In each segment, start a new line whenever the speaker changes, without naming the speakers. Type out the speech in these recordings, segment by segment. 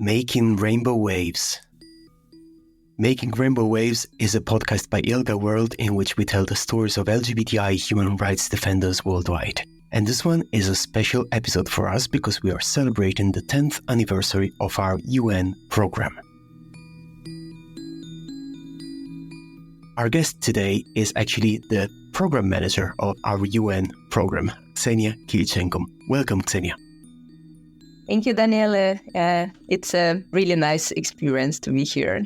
Making Rainbow Waves. Making Rainbow Waves is a podcast by ILGA World in which we tell the stories of LGBTI human rights defenders worldwide. And this one is a special episode for us because we are celebrating the 10th anniversary of our UN program. Our guest today is actually the program manager of our UN program, Kseniya Kirichenko. Welcome, Kseniya.
Thank you, Daniele. It's a really nice experience to be here.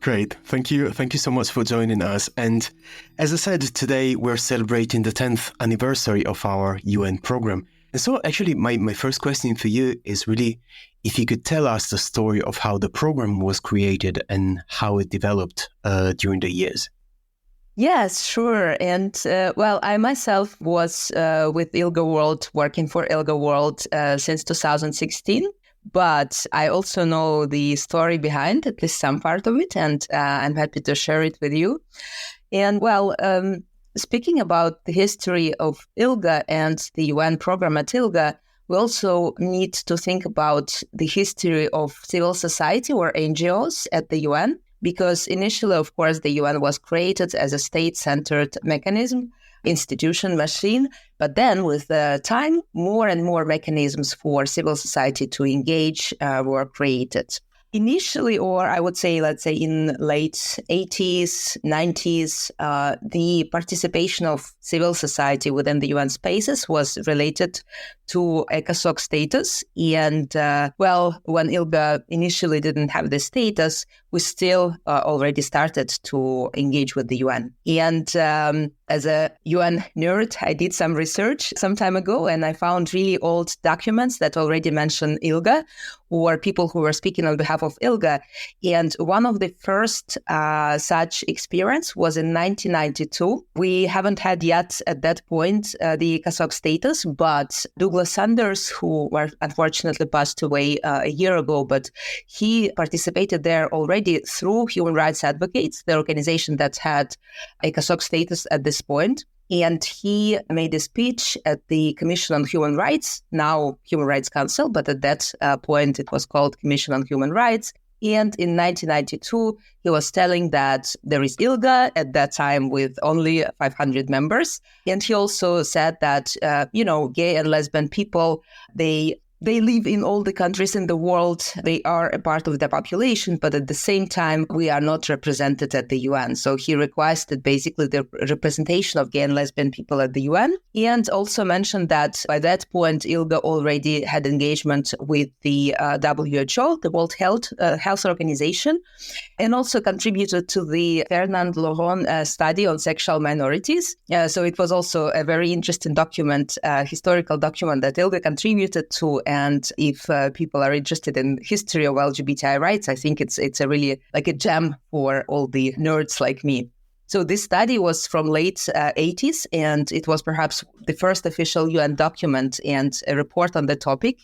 Great. Thank you. Thank you so much for joining us. And as I said, today we're celebrating the 10th anniversary of our UN program. And so actually my first question for you is really if you could tell us the story of how the program was created and how it developed during the years.
Yes, sure. And I myself was with ILGA World, working for ILGA World since 2016. But I also know the story behind at least some part of it, and I'm happy to share it with you. And speaking about the history of ILGA and the UN program at ILGA, we also need to think about the history of civil society or NGOs at the UN. Because initially, of course, the UN was created as a state-centered mechanism, institution, machine. But then with the time, more and more mechanisms for civil society to engage were created. Initially, or I would say, let's say in late 80s, 90s, the participation of civil society within the UN spaces was related to ECOSOC status. And when ILGA initially didn't have the status, we still already started to engage with the UN. And as a UN nerd, I did some research some time ago, and I found really old documents that already mention ILGA or people who were speaking on behalf of ILGA. And one of the first such experience was in 1992. We haven't had yet at that point the ECOSOC status, but Douglas Sanders, who unfortunately passed away a year ago, but he participated there already through Human Rights Advocates, the organization that had ECOSOC status at this point. And he made a speech at the Commission on Human Rights, now Human Rights Council, but at that point it was called Commission on Human Rights. And in 1992, he was telling that there is ILGA at that time with only 500 members. And he also said that, gay and lesbian people, they live in all the countries in the world. They are a part of the population, but at the same time, we are not represented at the UN. So he requested basically the representation of gay and lesbian people at the UN, and also mentioned that by that point, ILGA already had engagement with the WHO, the World Health Organization, and also contributed to the Fernand Laurent study on sexual minorities. So it was also a very interesting document, historical document that ILGA contributed to. And if people are interested in history of LGBTI rights, I think it's a really like a gem for all the nerds like me. So this study was from late 80s, and it was perhaps the first official UN document and a report on the topic.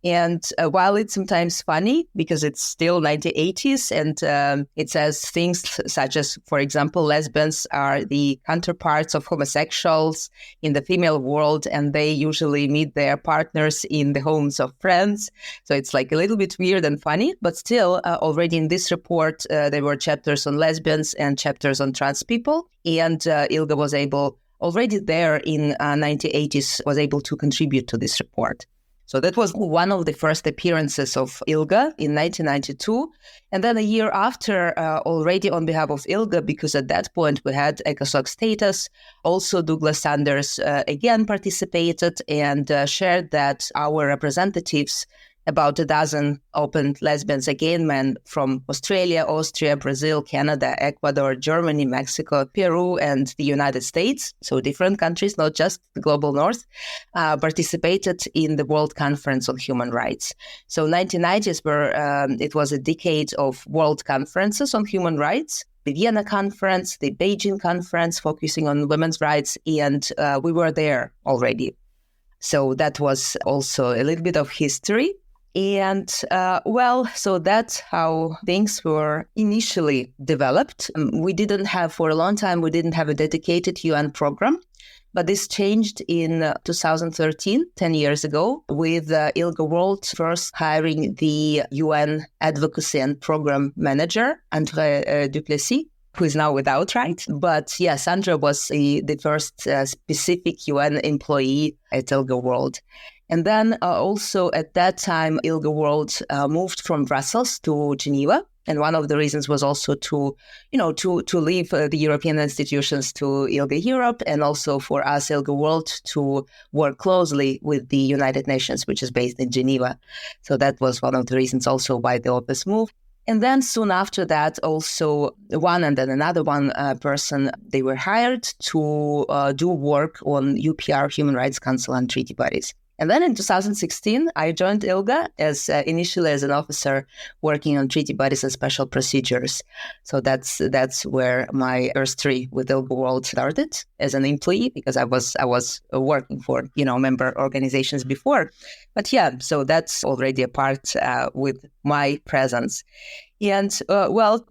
And while it's sometimes funny because it's still 1980s and it says things such as, for example, lesbians are the counterparts of homosexuals in the female world, and they usually meet their partners in the homes of friends. So it's like a little bit weird and funny, but still already in this report, there were chapters on lesbians and chapters on trans people. And ILGA was able, already there in 1980s, was able to contribute to this report. So that was one of the first appearances of ILGA in 1992. And then a year after, already on behalf of ILGA, because at that point we had ECOSOC status, also Douglas Sanders again participated and shared that our representatives, about a dozen open lesbians and gay men from Australia, Austria, Brazil, Canada, Ecuador, Germany, Mexico, Peru, and the United States, so different countries, not just the global north, participated in the World Conference on Human Rights. So 1990s it was a decade of world conferences on human rights. The Vienna conference, the Beijing conference focusing on women's rights, and we were there already. So that was also a little bit of history. And so that's how things were initially developed. For a long time, we didn't have a dedicated UN program. But this changed in 2013, 10 years ago, with ILGA World first hiring the UN Advocacy and Program Manager, Andre Duplessis, who is now with Outright. But yes, Andre was the first specific UN employee at ILGA World. And then also at that time, ILGA World moved from Brussels to Geneva. And one of the reasons was also to leave the European institutions to ILGA Europe, and also for us, ILGA World, to work closely with the United Nations, which is based in Geneva. So that was one of the reasons also why the office moved. And then soon after that, also one and then another person, they were hired to do work on UPR, Human Rights Council and treaty bodies. And then in 2016, I joined ILGA initially as an officer working on treaty bodies and special procedures. So that's where my history with ILGA World started as an employee, because I was working for member organizations before. But yeah, so that's already a part with my presence. And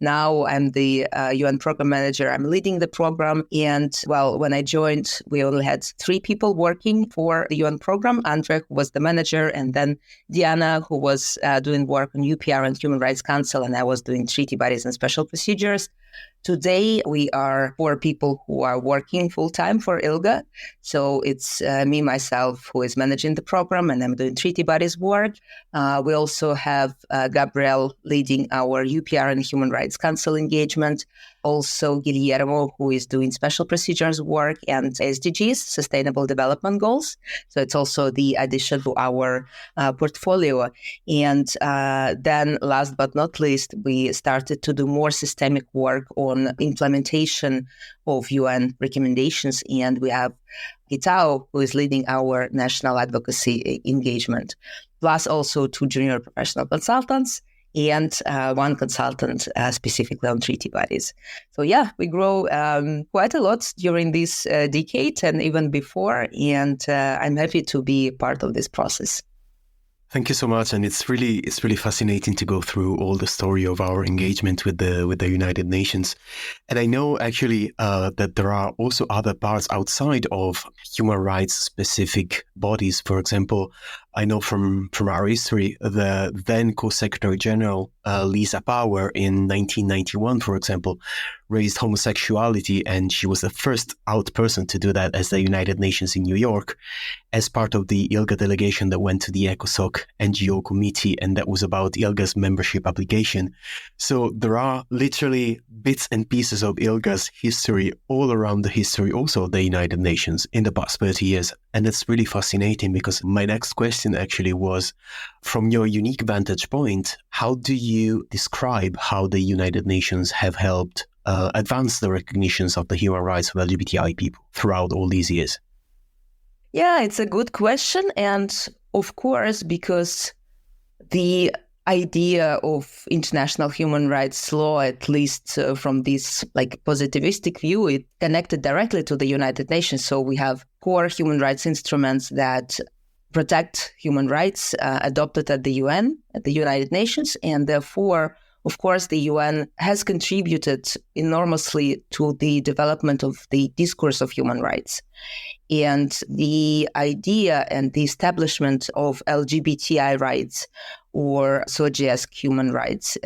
now I'm the UN program manager. I'm leading the program. And when I joined, we only had 3 people working for the UN program. Andre, who was the manager, and then Diana, who was doing work on UPR and Human Rights Council, and I was doing treaty bodies and special procedures. Today, we are 4 people who are working full-time for ILGA. So it's me, myself, who is managing the program, and I'm doing treaty bodies work. We also have Gabriel leading our UPR and Human Rights Council engagement. Also, Guillermo, who is doing special procedures work and SDGs, Sustainable Development Goals. So it's also the addition to our portfolio. And then last but not least, we started to do more systemic work on implementation of UN recommendations. And we have Gitao, who is leading our national advocacy engagement, plus also 2 junior professional consultants and 1 consultant specifically on treaty bodies. So yeah, we grow quite a lot during this decade and even before, and I'm happy to be part of this process.
Thank you so much, and it's really fascinating to go through all the story of our engagement with the United Nations. And I know actually that there are also other parts outside of human rights specific bodies. For example, I know from our history, the then Co-Secretary General Lisa Power in 1991, for example, raised homosexuality, and she was the first out person to do that as the United Nations in New York, as part of the ILGA delegation that went to the ECOSOC NGO committee, and that was about ILGA's membership application. So there are literally bits and pieces of ILGA's history all around the history also of the United Nations in the past 30 years. And it's really fascinating, because my next question actually was, from your unique vantage point, how do you describe how the United Nations have helped advance the recognitions of the human rights of LGBTI people throughout all these years?
Yeah, it's a good question. And of course, because the idea of international human rights law, at least from this positivistic view, it connected directly to the United Nations. So we have core human rights instruments that protect human rights adopted at the UN, at the United Nations, and therefore, of course, the UN has contributed enormously to the development of the discourse of human rights. And the idea and the establishment of LGBTI rights, or SOGIESC human rights,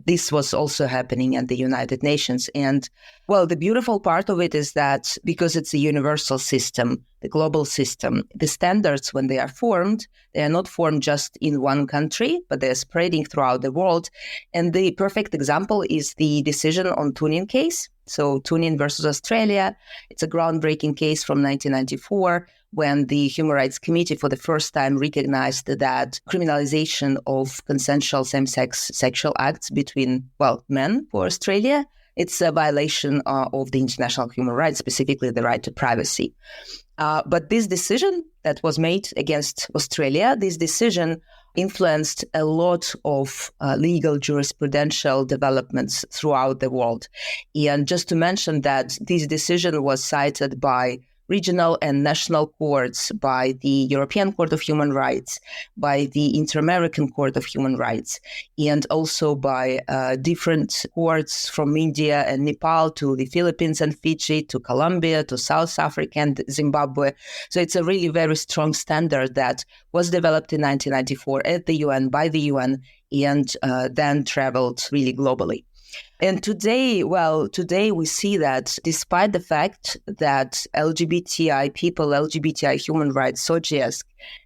this was also happening at the United Nations. And the beautiful part of it is that because it's a universal system, the global system, the standards, when they are formed, they are not formed just in one country, but they're spreading throughout the world. And the perfect example is the decision on Tunin case. So Tunin versus Australia, it's a groundbreaking case from 1994, when the Human Rights Committee for the first time recognized that criminalization of consensual same-sex sexual acts between, men for Australia, it's a violation of the international human rights, specifically the right to privacy. But this decision that was made against Australia, this decision influenced a lot of legal jurisprudential developments throughout the world. And just to mention that this decision was cited by regional and national courts, by the European Court of Human Rights, by the Inter-American Court of Human Rights, and also by different courts from India and Nepal to the Philippines and Fiji to Colombia to South Africa and Zimbabwe. So it's a really very strong standard that was developed in 1994 at the UN, by the UN, and then traveled really globally. And today we see that despite the fact that LGBTI people, LGBTI human rights, SOGIESC,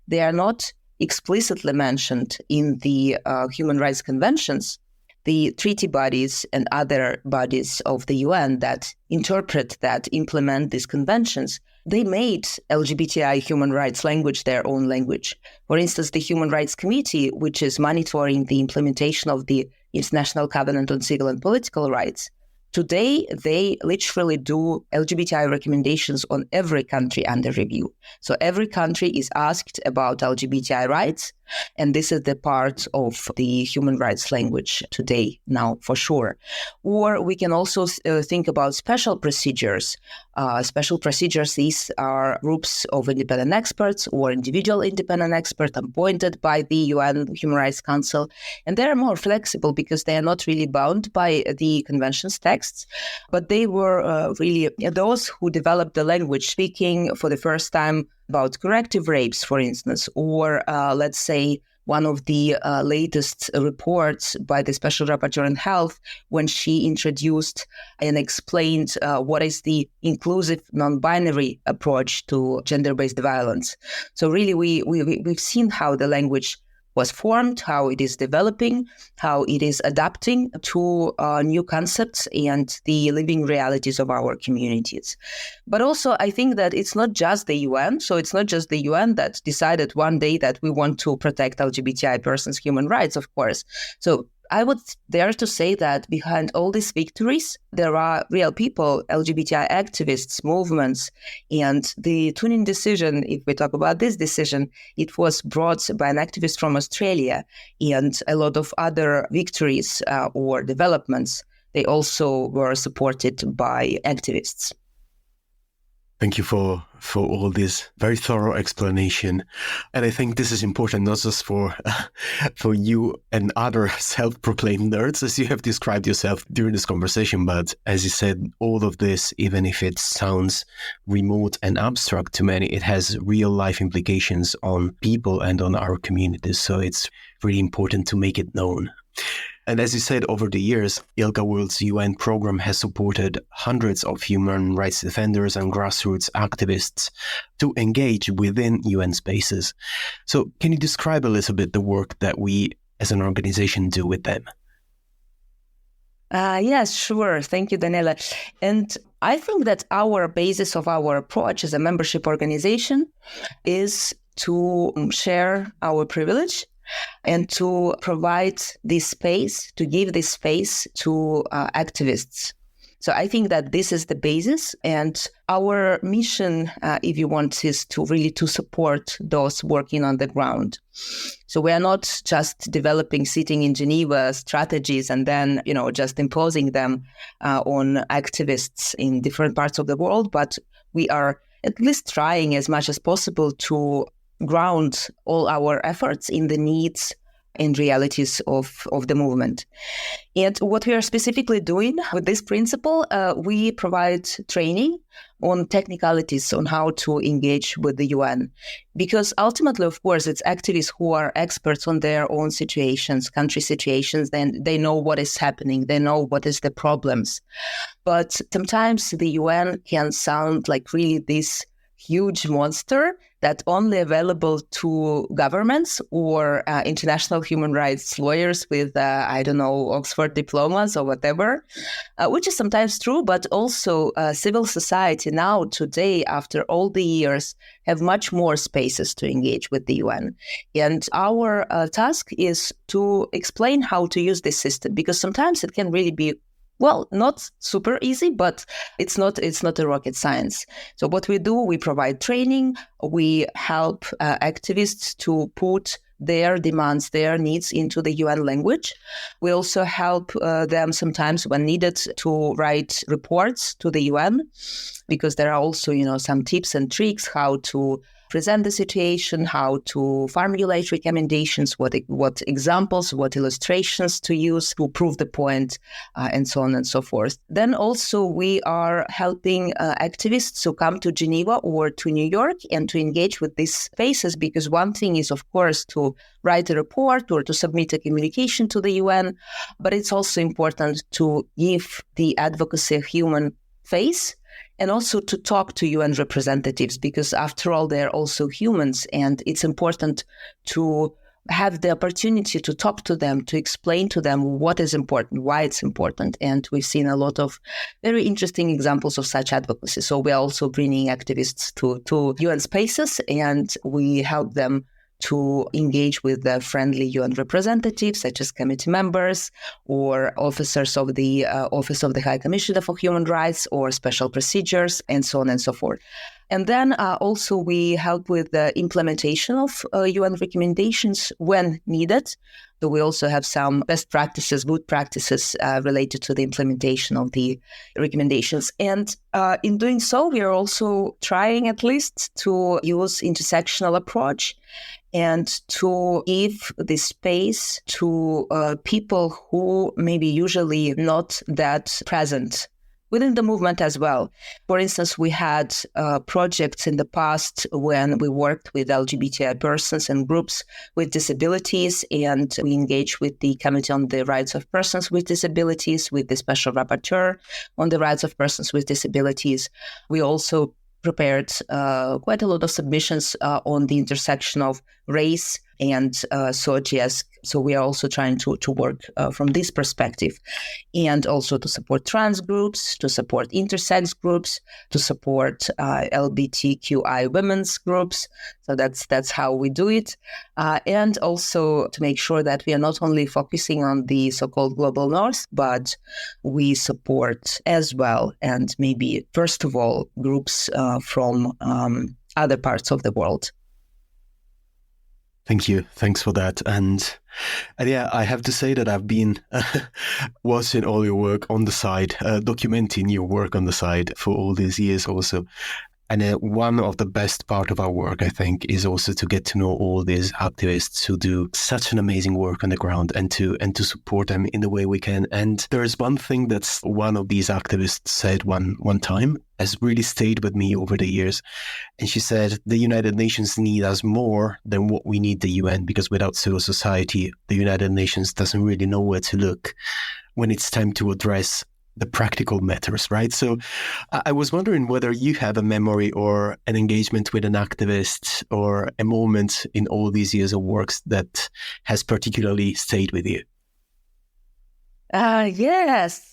they are not explicitly mentioned in the human rights conventions, the treaty bodies and other bodies of the UN that interpret, that implement these conventions, they made LGBTI human rights language their own language. For instance, the Human Rights Committee, which is monitoring the implementation of the International Covenant on Civil and Political Rights, today they literally do LGBTI recommendations on every country under review. So every country is asked about LGBTI rights, and this is the part of the human rights language today now for sure. Or we can also think about special procedures. Special procedures, these are groups of independent experts or individual independent experts appointed by the UN Human Rights Council, and they are more flexible because they are not really bound by the convention's texts, but they were really those who developed the language, speaking for the first time about corrective rapes, for instance, or let's say one of the latest reports by the Special Rapporteur on Health, when she introduced and explained what is the inclusive non-binary approach to gender-based violence. So really, we've seen how the language was formed, how it is developing, how it is adapting to new concepts and the living realities of our communities. But also, I think that it's not just the UN. So it's not just the UN that decided one day that we want to protect LGBTI persons' human rights, of course. So I would dare to say that behind all these victories, there are real people, LGBTI activists, movements, and the Tunin decision, if we talk about this decision, it was brought by an activist from Australia, and a lot of other victories or developments, they also were supported by activists.
Thank you for all this very thorough explanation. And I think this is important not just for you and other self-proclaimed nerds, as you have described yourself during this conversation, but as you said, all of this, even if it sounds remote and abstract to many, it has real life implications on people and on our communities. So it's really important to make it known. And as you said, over the years, ILGA World's UN program has supported hundreds of human rights defenders and grassroots activists to engage within UN spaces. So can you describe a little bit the work that we as an organization do with them?
Yes, sure. Thank you, Daniela. And I think that our basis of our approach as a membership organization is to share our privilege and to provide this space, to give this space to activists. So I think that this is the basis, and our mission, if you want, is to really to support those working on the ground. So we are not just developing, sitting in Geneva strategies and then, just imposing them on activists in different parts of the world, but we are at least trying as much as possible to ground all our efforts in the needs and realities of the movement. And what we are specifically doing with this principle, we provide training on technicalities on how to engage with the UN. Because ultimately, of course, it's activists who are experts on their own situations, country situations, then they know what is happening, they know what is the problems. But sometimes the UN can sound like really this huge monster that only available to governments or international human rights lawyers with, Oxford diplomas or whatever, which is sometimes true, but also civil society now, today, after all the years, have much more spaces to engage with the UN. And our task is to explain how to use this system, because sometimes it can really be not super easy, but it's not a rocket science. So what we do, we provide training, we help activists to put their demands, their needs into the UN language. We also help them sometimes when needed to write reports to the UN, because there are also, some tips and tricks how to present the situation, how to formulate recommendations, what examples, what illustrations to use to prove the point, and so on and so forth. Then also we are helping activists to come to Geneva or to New York and to engage with these spaces, because one thing is, of course, to write a report or to submit a communication to the UN, but it's also important to give the advocacy a human face, and also to talk to UN representatives, because after all, they're also humans, and it's important to have the opportunity to talk to them, to explain to them what is important, why it's important. And we've seen a lot of very interesting examples of such advocacy. So we're also bringing activists to UN spaces, and we help them to engage with the friendly UN representatives, such as committee members or officers of the Office of the High Commissioner for Human Rights, or special procedures, and so on and so forth. And then also we help with the implementation of UN recommendations when needed. So we also have some best practices, good practices related to the implementation of the recommendations. And in doing so, we are also trying at least to use intersectional approach and to give the space to people who maybe usually not that present within the movement as well. For instance, we had projects in the past when we worked with LGBTI persons and groups with disabilities, and we engaged with the Committee on the Rights of Persons with Disabilities, with the Special Rapporteur on the Rights of Persons with Disabilities. We also prepared quite a lot of submissions on the intersection of race and SOGIES. So we are also trying to work from this perspective, and also to support trans groups, to support intersex groups, to support LGBTQI women's groups. So that's how we do it. And also to make sure that we are not only focusing on the so-called global north, but we support as well, and maybe first of all, groups from other parts of the world.
Thank you. Thanks for that. And yeah, I have to say that I've been watching all your work on the side, documenting your work on the side for all these years also. And one of the best part of our work, I think, is also to get to know all these activists who do such an amazing work on the ground, and to support them in the way we can. And there is one thing that's one of these activists said one time, has really stayed with me over the years. And she said, the United Nations need us more than what we need the UN, because without civil society, the United Nations doesn't really know where to look when it's time to address the practical matters, right? So I was wondering whether you have a memory or an engagement with an activist or a moment in all these years of works that has particularly stayed with you.
Yes.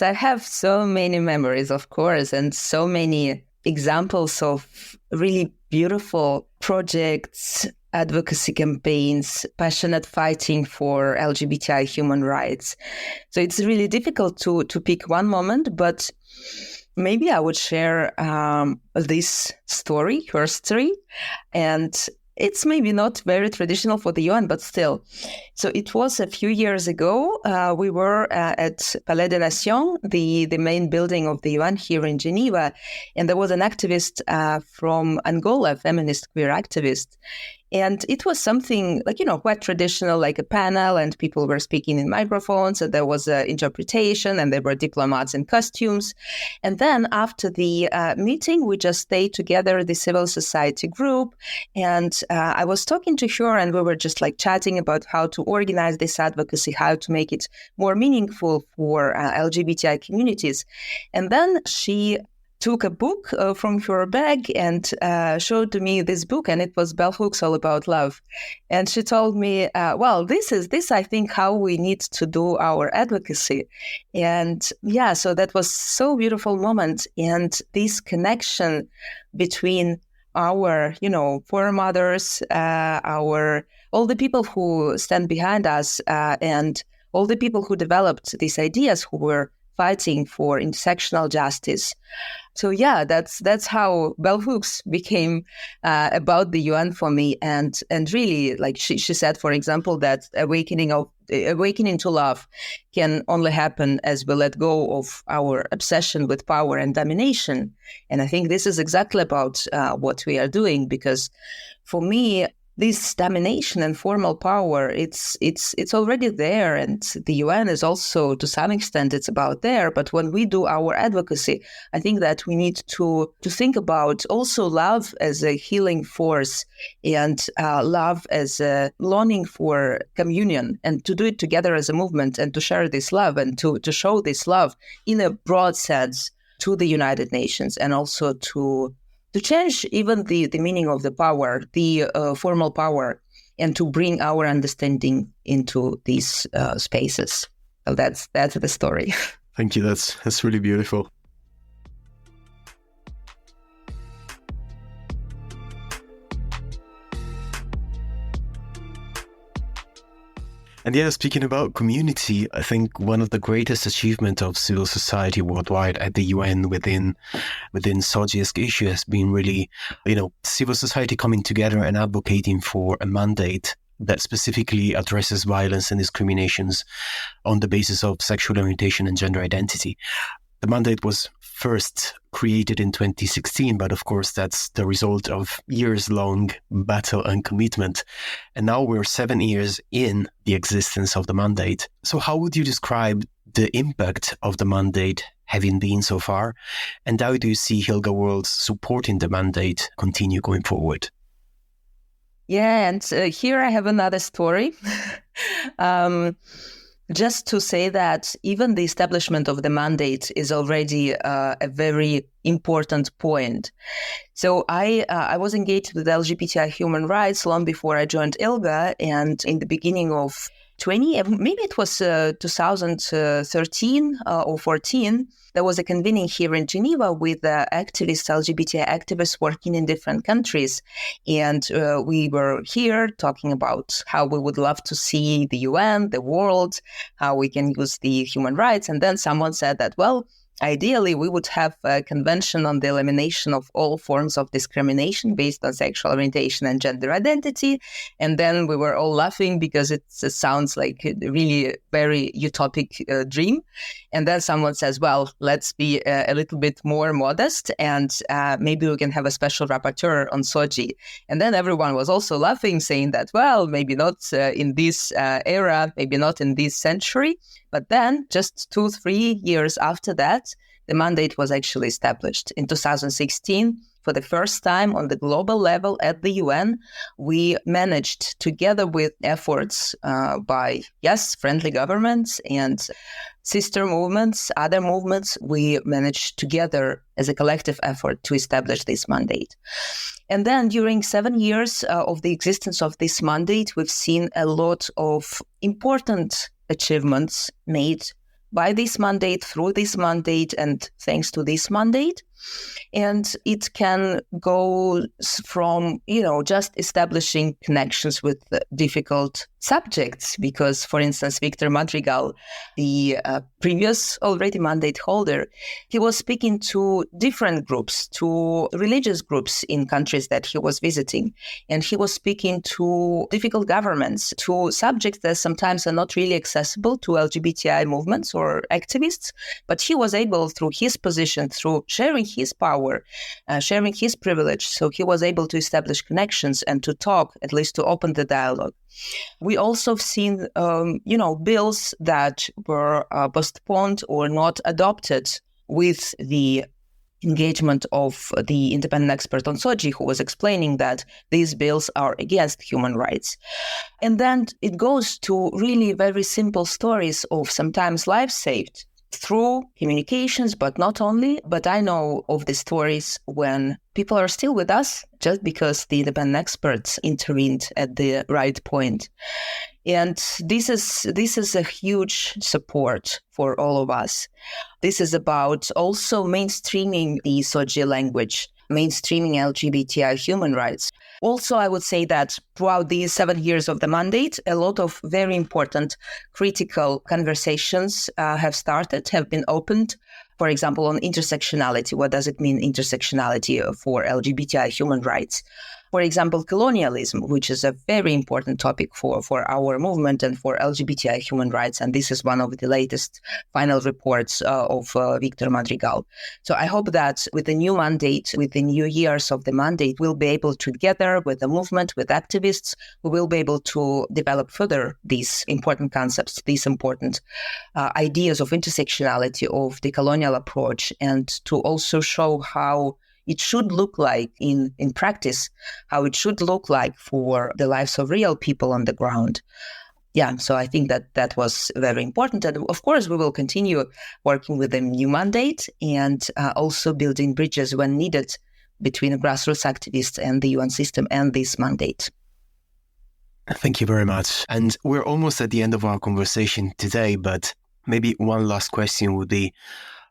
I have so many memories, of course, and so many examples of really beautiful projects, advocacy campaigns, passionate fighting for LGBTI human rights. So it's really difficult to pick one moment, but maybe I would share this story, her story, and it's maybe not very traditional for the UN, but still. So it was a few years ago. We were at Palais des Nations, the main building of the UN here in Geneva, and there was an activist from Angola, a feminist queer activist. And it was something like, quite traditional, like a panel, and people were speaking in microphones, and there was an interpretation, and there were diplomats in costumes. And then after the meeting, we just stayed together, the civil society group, and I was talking to her, and we were just like chatting about how to organize this advocacy, how to make it more meaningful for LGBTI communities. And then she took a book from her bag and showed to me this book, and it was Bell Hooks All About Love. And she told me, this is I think how we need to do our advocacy. And yeah, so that was so beautiful moment. And this connection between our, foremothers, all the people who stand behind us, and all the people who developed these ideas, who were fighting for intersectional justice. So yeah, that's how bell hooks became about the UN for me, and really, like she said, for example, that awakening to love can only happen as we let go of our obsession with power and domination. And I think this is exactly about what we are doing, because for me, this domination and formal power, it's already there, and the UN is also, to some extent, it's about there. But when we do our advocacy, I think that we need to think about also love as a healing force, and love as a longing for communion, and to do it together as a movement, and to share this love, and to show this love in a broad sense to the United Nations, and also to change even the meaning of the power, the formal power, and to bring our understanding into these spaces. So that's the story.
Thank you. That's really beautiful. And yeah, speaking about community, I think one of the greatest achievements of civil society worldwide at the UN within SOGI's issue has been really, civil society coming together and advocating for a mandate that specifically addresses violence and discriminations on the basis of sexual orientation and gender identity. The mandate was first created in 2016, but of course that's the result of years-long battle and commitment. And now we're 7 years in the existence of the mandate. So how would you describe the impact of the mandate having been so far? And how do you see ILGA World supporting the mandate continue going forward?
Yeah, and here I have another story. Just to say that even the establishment of the mandate is already a very important point. So I was engaged with LGBTI human rights long before I joined ILGA, and in the beginning of maybe it was 2013 or 14, there was a convening here in Geneva with activists, LGBTI activists working in different countries. And we were here talking about how we would love to see the UN, the world, how we can use the human rights. And then someone said that, well, ideally, we would have a convention on the elimination of all forms of discrimination based on sexual orientation and gender identity. And then we were all laughing because it sounds like a really very utopic dream. And then someone says, well, let's be a little bit more modest, and maybe we can have a special rapporteur on SOGI. And then everyone was also laughing, saying that, well, maybe not in this era, maybe not in this century. But then just 2-3 years after that, the mandate was actually established. In 2016, for the first time on the global level at the UN, we managed, together with efforts by, friendly governments and sister movements, other movements, we managed together as a collective effort to establish this mandate. And then during 7 years of the existence of this mandate, we've seen a lot of important achievements made by this mandate, through this mandate, and thanks to this mandate. And it can go from, just establishing connections with difficult subjects, because, for instance, Victor Madrigal, the previous already mandate holder, he was speaking to different groups, to religious groups in countries that he was visiting. And he was speaking to difficult governments, to subjects that sometimes are not really accessible to LGBTI movements or activists. But he was able, through his position, through sharing his power, sharing his privilege, so he was able to establish connections and to talk, at least to open the dialogue. We also have seen, bills that were postponed or not adopted with the engagement of the independent expert on SOGI, who was explaining that these bills are against human rights. And then it goes to really very simple stories of sometimes lives saved through communications, but not only. But I know of the stories when people are still with us just because the independent experts intervened at the right point. And this is a huge support for all of us. This is about also mainstreaming the SOGI language, mainstreaming LGBTI human rights. Also, I would say that throughout these 7 years of the mandate, a lot of very important critical conversations have been opened. For example, on intersectionality. What does it mean, intersectionality for LGBTI human rights? For example, colonialism, which is a very important topic for our movement and for LGBTI human rights. And this is one of the latest final reports of Victor Madrigal. So I hope that with the new mandate, with the new years of the mandate, we'll be able to, together with the movement, with activists, we will be able to develop further these important concepts, these important ideas of intersectionality, of the colonial approach, and to also show how it should look like in practice, how it should look like for the lives of real people on the ground. Yeah, so I think that was very important. And of course, we will continue working with the new mandate and also building bridges when needed between grassroots activists and the UN system and this mandate.
Thank you very much. And we're almost at the end of our conversation today, but maybe one last question would be,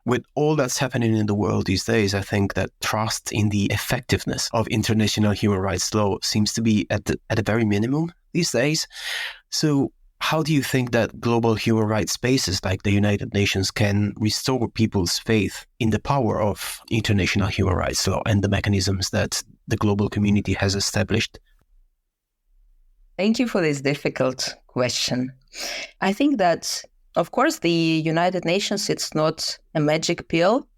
with all that's happening in the world these days, I think that trust in the effectiveness of international human rights law seems to be at a very minimum these days. So how do you think that global human rights spaces like the United Nations can restore people's faith in the power of international human rights law and the mechanisms that the global community has established?
Thank you for this difficult question. I think that, of course, the United Nations, it's not a magic pill.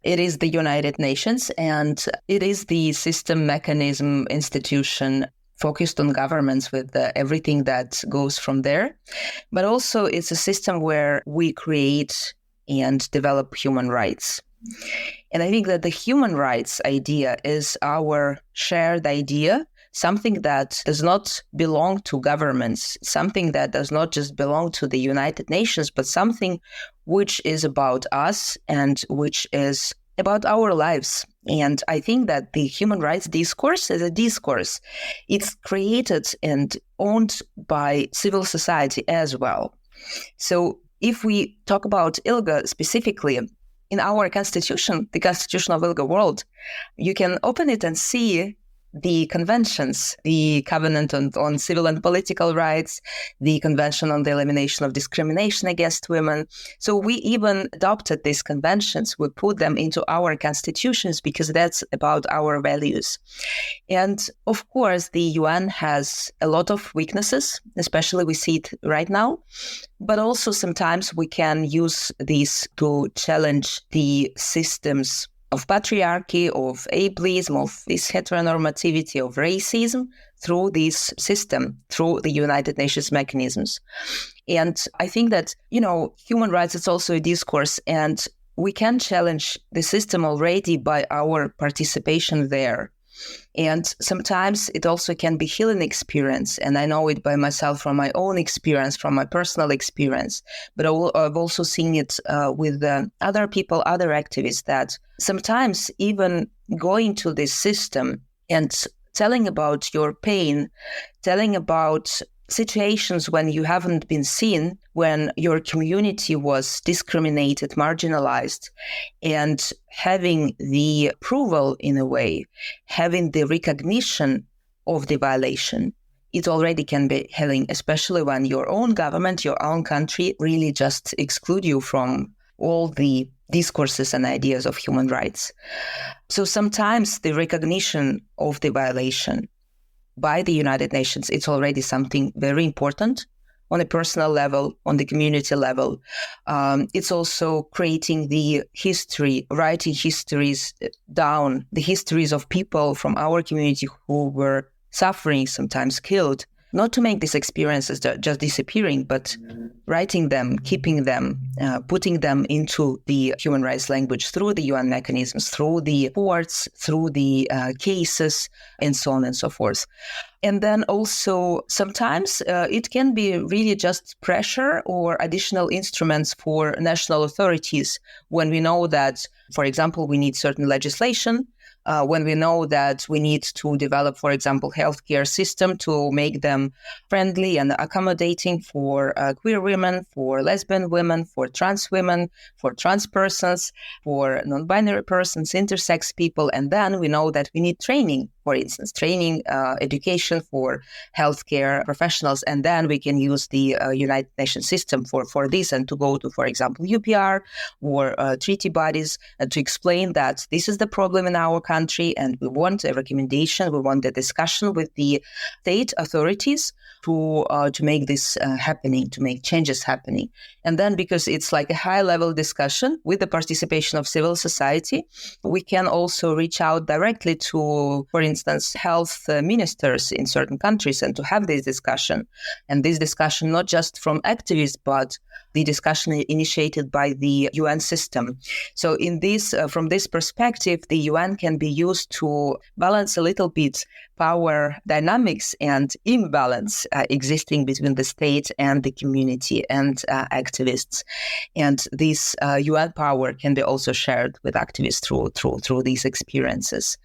It is the United Nations, and it is the system, mechanism, institution focused on governments with everything that goes from there. But also it's a system where we create and develop human rights. And I think that the human rights idea is our shared idea, something that does not belong to governments, something that does not just belong to the United Nations, but something which is about us and which is about our lives. And I think that the human rights discourse is a discourse. It's created and owned by civil society as well. So if we talk about ILGA specifically, in our constitution, the Constitution of ILGA World, you can open it and see the conventions, the Covenant on Civil and Political Rights, the Convention on the Elimination of Discrimination Against Women. So we even adopted these conventions. We put them into our constitutions because that's about our values. And of course, the UN has a lot of weaknesses, especially we see it right now. But also sometimes we can use these to challenge the systems of patriarchy, of ableism, of this heteronormativity, of racism through this system, through the United Nations mechanisms. And I think that, human rights is also a discourse, and we can challenge the system already by our participation there. And sometimes it also can be healing experience. And I know it by myself from my own experience, from my personal experience. But I've also seen it with other people, other activists, that sometimes even going to this system and telling about your pain, telling about situations when you haven't been seen, when your community was discriminated, marginalized, and having the approval in a way, having the recognition of the violation, it already can be healing, especially when your own government, your own country really just exclude you from all the discourses and ideas of human rights. So sometimes the recognition of the violation by the United Nations, it's already something very important on a personal level, on the community level. It's also creating the history, writing histories down, the histories of people from our community who were suffering, sometimes killed, not to make these experiences just disappearing, but writing them, keeping them, putting them into the human rights language through the UN mechanisms, through the courts, through the cases, and so on and so forth. And then also sometimes it can be really just pressure or additional instruments for national authorities when we know that, for example, we need certain legislation, when we know that we need to develop, for example, healthcare system to make them friendly and accommodating for queer women, for lesbian women, for trans persons, for non-binary persons, intersex people. And then we know that we need training for instance, training, education for healthcare professionals, and then we can use the United Nations system for this and to go to, for example, UPR or treaty bodies to explain that this is the problem in our country and we want a recommendation, we want a discussion with the state authorities to make this happening, to make changes happening. And then because it's like a high-level discussion with the participation of civil society, we can also reach out directly to, for instance, health ministers in certain countries and to have this discussion. And this discussion not just from activists, but the discussion initiated by the UN system. So in this, from this perspective, the UN can be used to balance a little bit power dynamics and imbalance existing between the state and the community and activists. And this UN power can be also shared with activists through these experiences.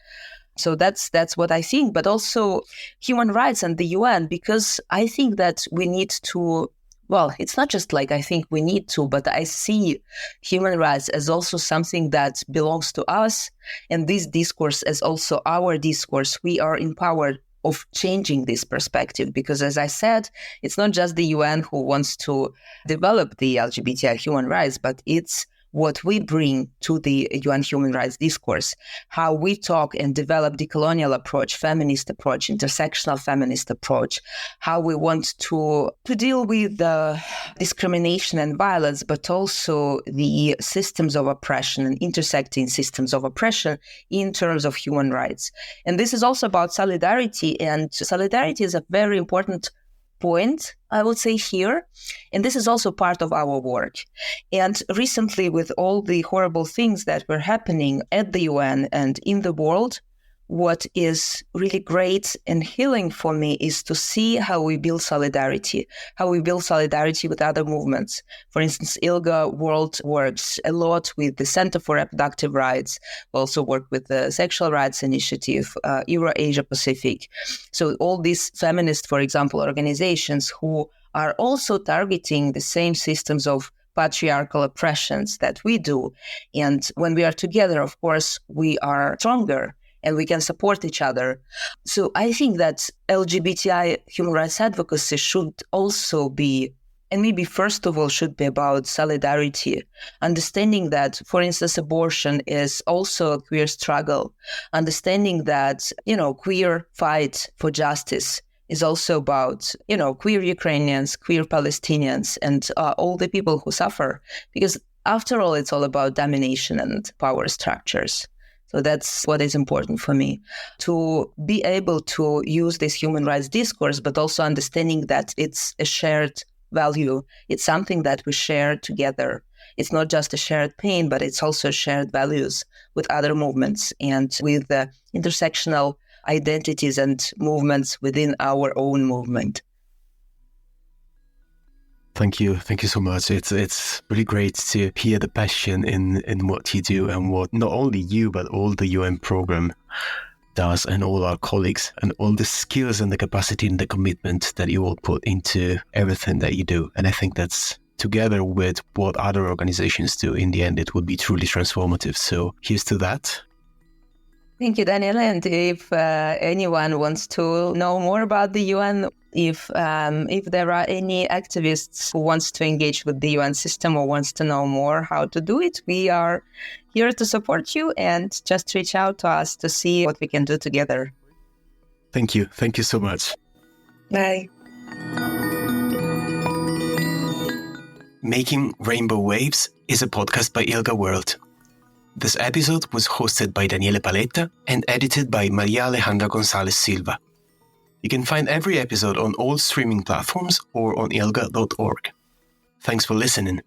So that's what I think, but also human rights and the UN, because I think that we need to, well, it's not just like I think we need to, but I see human rights as also something that belongs to us. And this discourse as also our discourse. We are empowered of changing this perspective, because as I said, it's not just the UN who wants to develop the LGBTI human rights, but it's what we bring to the UN human rights discourse, how we talk and develop decolonial approach, feminist approach, intersectional feminist approach, how we want to deal with the discrimination and violence, but also the systems of oppression and intersecting systems of oppression in terms of human rights. And this is also about solidarity, and solidarity is a very important point, I would say, here. And this is also part of our work. And recently, with all the horrible things that were happening at the UN and in the world, what is really great and healing for me is to see how we build solidarity with other movements. For instance, ILGA World works a lot with the Center for Reproductive Rights. We also work with the Sexual Rights Initiative, Euro-Asia Pacific. So all these feminist, for example, organizations who are also targeting the same systems of patriarchal oppressions that we do. And when we are together, of course, we are stronger and we can support each other. So I think that LGBTI human rights advocacy should also be, and maybe first of all, should be about solidarity, understanding that, for instance, abortion is also a queer struggle, understanding that, queer fight for justice is also about, queer Ukrainians, queer Palestinians, and all the people who suffer, because after all, it's all about domination and power structures. So that's what is important for me, to be able to use this human rights discourse, but also understanding that it's a shared value. It's something that we share together. It's not just a shared pain, but it's also shared values with other movements and with the intersectional identities and movements within our own movement.
Thank you so much. It's really great to hear the passion in what you do and what not only you but all the UN program does, and all our colleagues, and all the skills and the capacity and the commitment that you all put into everything that you do. And I think that's, together with what other organizations do, in the end, it would be truly transformative. So here's to that.
Thank you, Daniela. And if anyone wants to know more about the UN, if there are any activists who wants to engage with the UN system or wants to know more how to do it, we are here to support you, and just reach out to us to see what we can do together.
Thank you so much.
Bye.
Making Rainbow Waves is a podcast by ILGA World. This episode was hosted by Daniele Paletta and edited by Maria Alejandra González Silva. You can find every episode on all streaming platforms or on ilga.org. Thanks for listening.